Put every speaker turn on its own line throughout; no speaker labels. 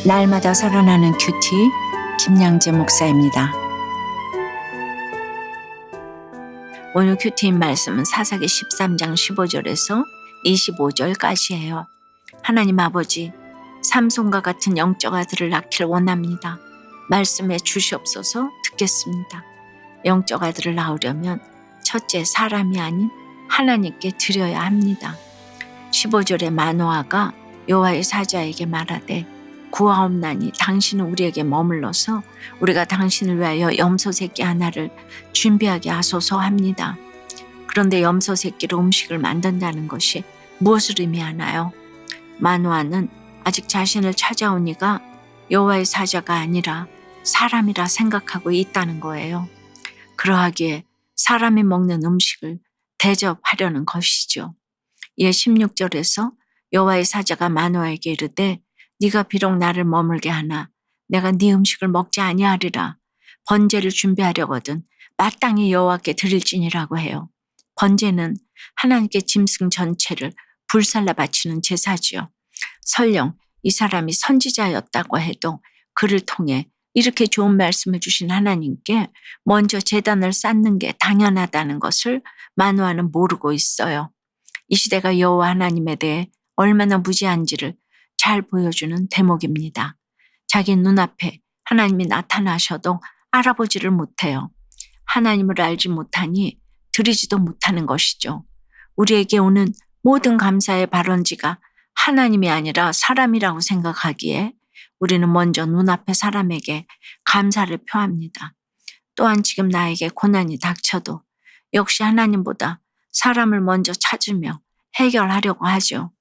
날마다 살아나는 큐티 김양재 목사입니다. 오늘 큐티인 말씀은 사사기 13장 15절에서 25절까지예요. 하나님 아버지, 삼손과 같은 영적 아들을 낳기를 원합니다. 말씀해 주시옵소서. 듣겠습니다. 영적 아들을 낳으려면 첫째 사람이 아닌 하나님께 드려야 합니다. 15절에 마노아가 여호와의 사자에게 말하되 구하옵나니 당신은 우리에게 머물러서 우리가 당신을 위하여 염소 새끼 하나를 준비하게 하소서 합니다. 그런데 염소 새끼로 음식을 만든다는 것이 무엇을 의미하나요? 마노아는 아직 자신을 찾아온 이가 여호와의 사자가 아니라 사람이라 생각하고 있다는 거예요. 그러하기에 사람이 먹는 음식을 대접하려는 것이죠. 이에 16절에서 여호와의 사자가 마노아에게 이르되 네가 비록 나를 머물게 하나 내가 네 음식을 먹지 아니하리라. 번제를 준비하려거든 마땅히 여호와께 드릴지니라고 해요. 번제는 하나님께 짐승 전체를 불살라 바치는 제사지요. 설령 이 사람이 선지자였다고 해도 그를 통해 이렇게 좋은 말씀을 주신 하나님께 먼저 제단을 쌓는 게 당연하다는 것을 마노아는 모르고 있어요. 이 시대가 여호와 하나님에 대해 얼마나 무지한지를 잘 보여주는 대목입니다. 자기 눈앞에 하나님이 나타나셔도 알아보지를 못해요. 하나님을 알지 못하니 드리지도 못하는 것이죠. 우리에게 오는 모든 감사의 발원지가 하나님이 아니라 사람이라고 생각하기에 우리는 먼저 눈앞의 사람에게 감사를 표합니다. 또한 지금 나에게 고난이 닥쳐도 역시 하나님보다 사람을 먼저 찾으며 해결하려고 하죠.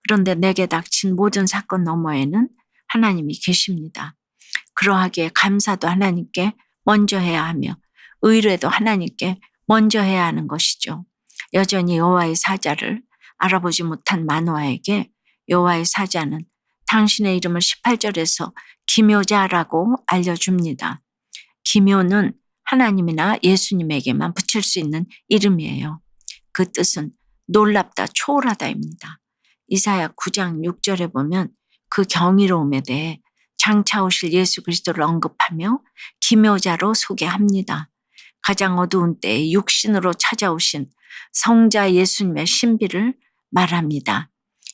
그런데 내게 닥친 모든 사건 너머에는 하나님이 계십니다. 그러하기에 감사도 하나님께 먼저 해야 하며 의뢰도 하나님께 먼저 해야 하는 것이죠. 여전히 여호와의 사자를 알아보지 못한 마노아에게 여호와의 사자는 당신의 이름을 18절에서 기묘자라고 알려줍니다. 기묘는 하나님이나 예수님에게만 붙일 수 있는 이름이에요. 그 뜻은 놀랍다, 초월하다입니다. 이사야 9장 6절에 보면 그 경이로움에 대해 장차 오실 예수 그리스도를 언급하며 기묘자로 소개합니다. 가장 어두운 때에 육신으로 찾아오신 성자 예수님의 신비를 말합니다.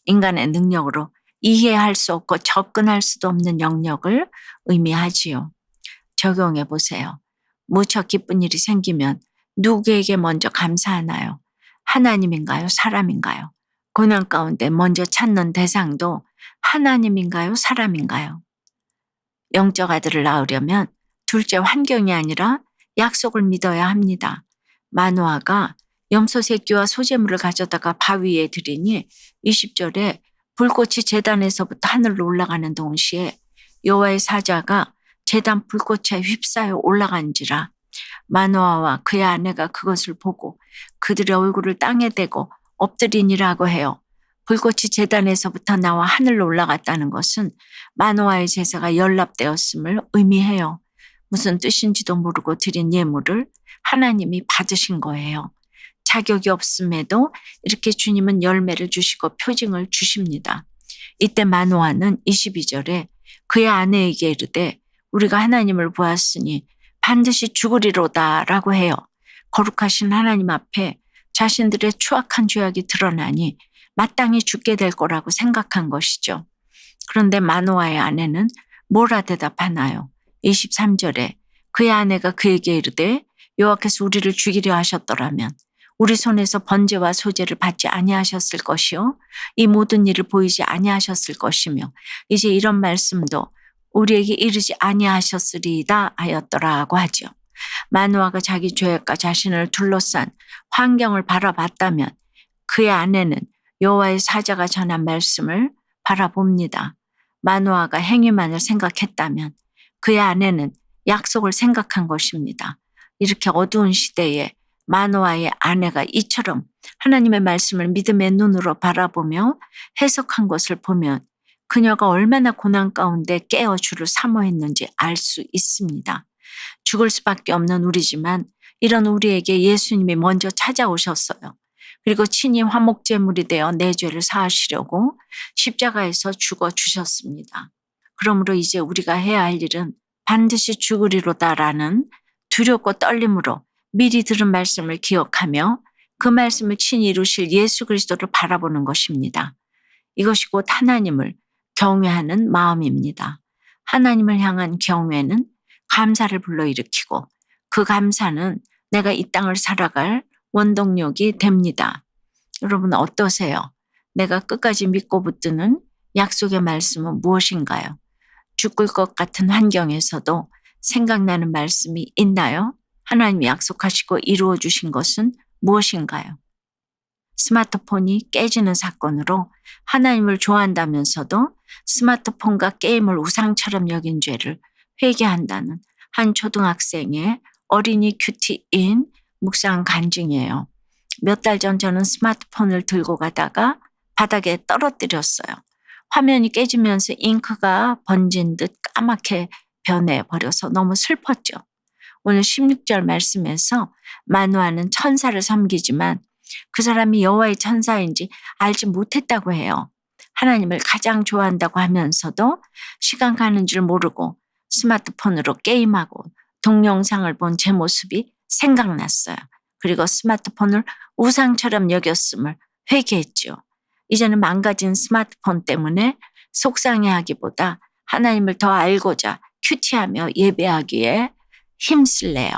인간의 능력으로 이해할 수 없고 접근할 수도 없는 영역을 의미하지요. 적용해 보세요. 무척 기쁜 일이 생기면 누구에게 먼저 감사하나요? 하나님인가요? 사람인가요? 고난 가운데 먼저 찾는 대상도 하나님인가요? 사람인가요? 영적 아들을 낳으려면 둘째 환경이 아니라 약속을 믿어야 합니다. 마노아가 염소 새끼와 소재물을 가져다가 바위에 들이니 20절에 불꽃이 제단에서부터 하늘로 올라가는 동시에 여호와의 사자가 제단 불꽃에 휩싸여 올라간지라. 마노아와 그의 아내가 그것을 보고 그들의 얼굴을 땅에 대고 엎드리니라고 해요. 불꽃이 제단에서부터 나와 하늘로 올라갔다는 것은 마노아의 제사가 연락되었음을 의미해요. 무슨 뜻인지도 모르고 드린 예물을 하나님이 받으신 거예요. 자격이 없음에도 이렇게 주님은 열매를 주시고 표징을 주십니다. 이때 마노아는 22절에 그의 아내에게 이르되 우리가 하나님을 보았으니 반드시 죽으리로다 라고 해요. 거룩하신 하나님 앞에 자신들의 추악한 죄악이 드러나니 마땅히 죽게 될 거라고 생각한 것이죠. 그런데 마노아의 아내는 뭐라 대답하나요? 23절에 그의 아내가 그에게 이르되 여호와께서 우리를 죽이려 하셨더라면 우리 손에서 번제와 소제를 받지 아니하셨을 것이요 이 모든 일을 보이지 아니하셨을 것이며 이제 이런 말씀도 우리에게 이르지 아니하셨으리이다 하였더라고 하죠. 마노아가 자기 죄악과 자신을 둘러싼 환경을 바라봤다면 그의 아내는 여호와의 사자가 전한 말씀을 바라봅니다. 마노아가 행위만을 생각했다면 그의 아내는 약속을 생각한 것입니다. 이렇게 어두운 시대에 마노아의 아내가 이처럼 하나님의 말씀을 믿음의 눈으로 바라보며 해석한 것을 보면 그녀가 얼마나 고난 가운데 깨어 주를 사모했는지 알 수 있습니다. 죽을 수밖에 없는 우리지만 이런 우리에게 예수님이 먼저 찾아오셨어요. 그리고 친히 화목제물이 되어 내 죄를 사하시려고 십자가에서 죽어 주셨습니다. 그러므로 이제 우리가 해야 할 일은 반드시 죽으리로다라는 두렵고 떨림으로 미리 들은 말씀을 기억하며 그 말씀을 친히 이루실 예수 그리스도를 바라보는 것입니다. 이것이 곧 하나님을 경외하는 마음입니다. 하나님을 향한 경외는 감사를 불러일으키고 그 감사는 내가 이 땅을 살아갈 원동력이 됩니다. 여러분 어떠세요? 내가 끝까지 믿고 붙드는 약속의 말씀은 무엇인가요? 죽을 것 같은 환경에서도 생각나는 말씀이 있나요? 하나님이 약속하시고 이루어 주신 것은 무엇인가요? 스마트폰이 깨지는 사건으로 하나님을 좋아한다면서도 스마트폰과 게임을 우상처럼 여긴 죄를 회개한다는 한 초등학생의 어린이 큐티인 묵상 간증이에요. 몇 달 전 저는 스마트폰을 들고 가다가 바닥에 떨어뜨렸어요. 화면이 깨지면서 잉크가 번진 듯 까맣게 변해버려서 너무 슬펐죠. 오늘 16절 말씀에서 마누아는 천사를 섬기지만 그 사람이 여호와의 천사인지 알지 못했다고 해요. 하나님을 가장 좋아한다고 하면서도 시간 가는 줄 모르고 스마트폰으로 게임하고 동영상을 본 제 모습이 생각났어요. 그리고 스마트폰을 우상처럼 여겼음을 회개했죠. 이제는 망가진 스마트폰 때문에 속상해하기보다 하나님을 더 알고자 큐티하며 예배하기에 힘쓸래요.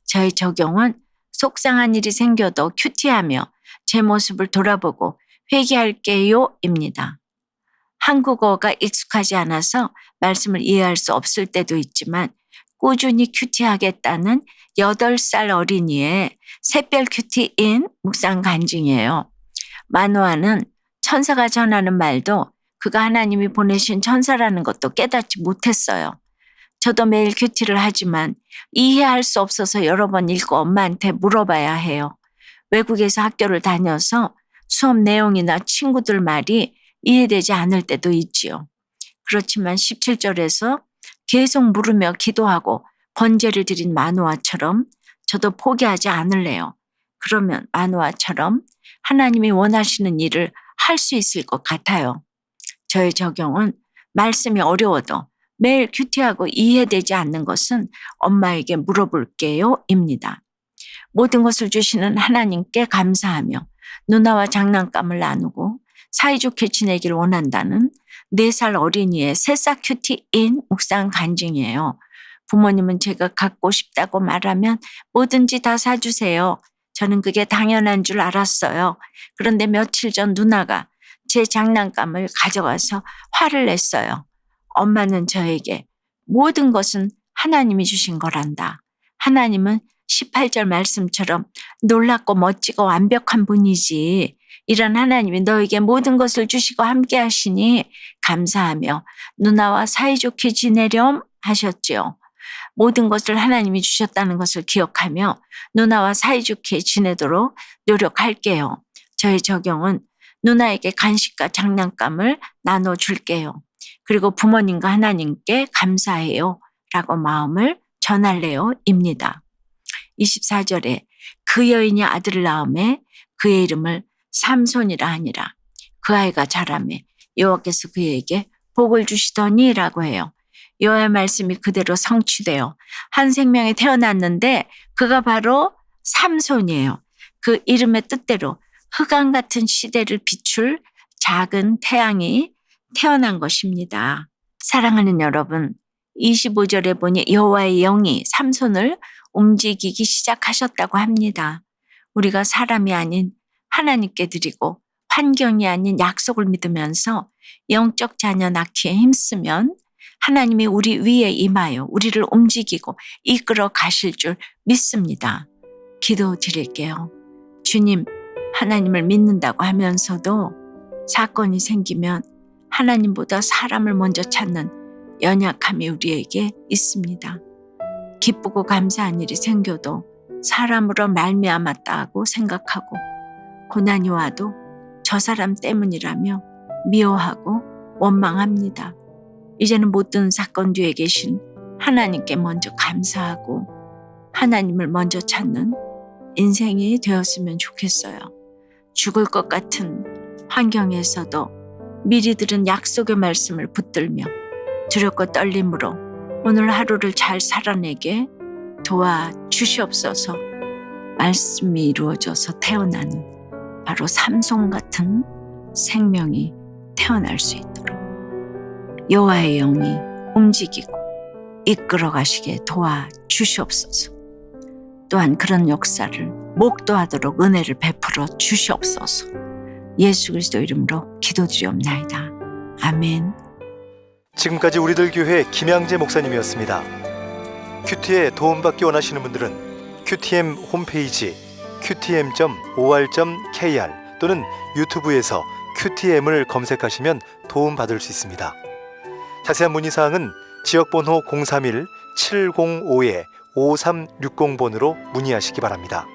저의 적용은 속상한 일이 생겨도 큐티하며 제 모습을 돌아보고 회개할게요 입니다. 한국어가 익숙하지 않아서 말씀을 이해할 수 없을 때도 있지만 꾸준히 큐티하겠다는 8살 어린이의 새별 큐티인 묵상 간증이에요. 마누아는 천사가 전하는 말도 그가 하나님이 보내신 천사라는 것도 깨닫지 못했어요. 저도 매일 큐티를 하지만 이해할 수 없어서 여러 번 읽고 엄마한테 물어봐야 해요. 외국에서 학교를 다녀서 수업 내용이나 친구들 말이 이해되지 않을 때도 있지요. 그렇지만 17절에서 계속 물으며 기도하고 번제를 드린 마누아처럼 저도 포기하지 않을래요. 그러면 마누아처럼 하나님이 원하시는 일을 할 수 있을 것 같아요. 저의 적용은 말씀이 어려워도 매일 큐티하고 이해되지 않는 것은 엄마에게 물어볼게요 입니다. 모든 것을 주시는 하나님께 감사하며 누나와 장난감을 나누고 사이좋게 지내길 원한다는 4살 어린이의 새싹 큐티인 묵상 간증이에요. 부모님은 제가 갖고 싶다고 말하면 뭐든지 다 사주세요. 저는 그게 당연한 줄 알았어요. 그런데 며칠 전 누나가 제 장난감을 가져가서 화를 냈어요. 엄마는 저에게 모든 것은 하나님이 주신 거란다. 하나님은 18절 말씀처럼 놀랍고 멋지고 완벽한 분이지. 이런 하나님이 너에게 모든 것을 주시고 함께 하시니 감사하며 누나와 사이좋게 지내렴 하셨지요. 모든 것을 하나님이 주셨다는 것을 기억하며 누나와 사이좋게 지내도록 노력할게요. 저의 적용은 누나에게 간식과 장난감을 나눠줄게요. 그리고 부모님과 하나님께 감사해요 라고 마음을 전할래요 입니다. 24절에 그 여인이 아들을 낳음에 그의 이름을 삼손이라 하니라. 그 아이가 자라매 여호와께서 그에게 복을 주시더니 라고 해요. 여호와의 말씀이 그대로 성취되어 한 생명이 태어났는데 그가 바로 삼손이에요. 그 이름의 뜻대로 흑암 같은 시대를 비출 작은 태양이 태어난 것입니다. 사랑하는 여러분, 25절에 보니 여호와의 영이 삼손을 움직이기 시작하셨다고 합니다. 우리가 사람이 아닌 하나님께 드리고 환경이 아닌 약속을 믿으면서 영적 자녀 낳기에 힘쓰면 하나님이 우리 위에 임하여 우리를 움직이고 이끌어 가실 줄 믿습니다. 기도드릴게요. 주님, 하나님을 믿는다고 하면서도 사건이 생기면 하나님보다 사람을 먼저 찾는 연약함이 우리에게 있습니다. 기쁘고 감사한 일이 생겨도 사람으로 말미암았다고 생각하고 고난이 와도 저 사람 때문이라며 미워하고 원망합니다. 이제는 모든 사건 뒤에 계신 하나님께 먼저 감사하고 하나님을 먼저 찾는 인생이 되었으면 좋겠어요. 죽을 것 같은 환경에서도 미리 들은 약속의 말씀을 붙들며 두렵고 떨림으로 오늘 하루를 잘 살아내게 도와주시옵소서. 말씀이 이루어져서 태어나는 바로 삼손 같은 생명이 태어날 수 있도록 여호와의 영이 움직이고 이끌어 가시게 도와주시옵소서. 또한 그런 역사를 목도하도록 은혜를 베풀어 주시옵소서. 예수 그리스도 이름으로 기도드리옵나이다. 아멘.
지금까지 우리들 교회 김양재 목사님이었습니다. 큐티에 도움받기 원하시는 분들은 QTM 홈페이지 qtm.or.kr 또는 유튜브에서 QTM을 검색하시면 도움받을 수 있습니다. 자세한 문의사항은 지역번호 031-705-5360번으로 문의하시기 바랍니다.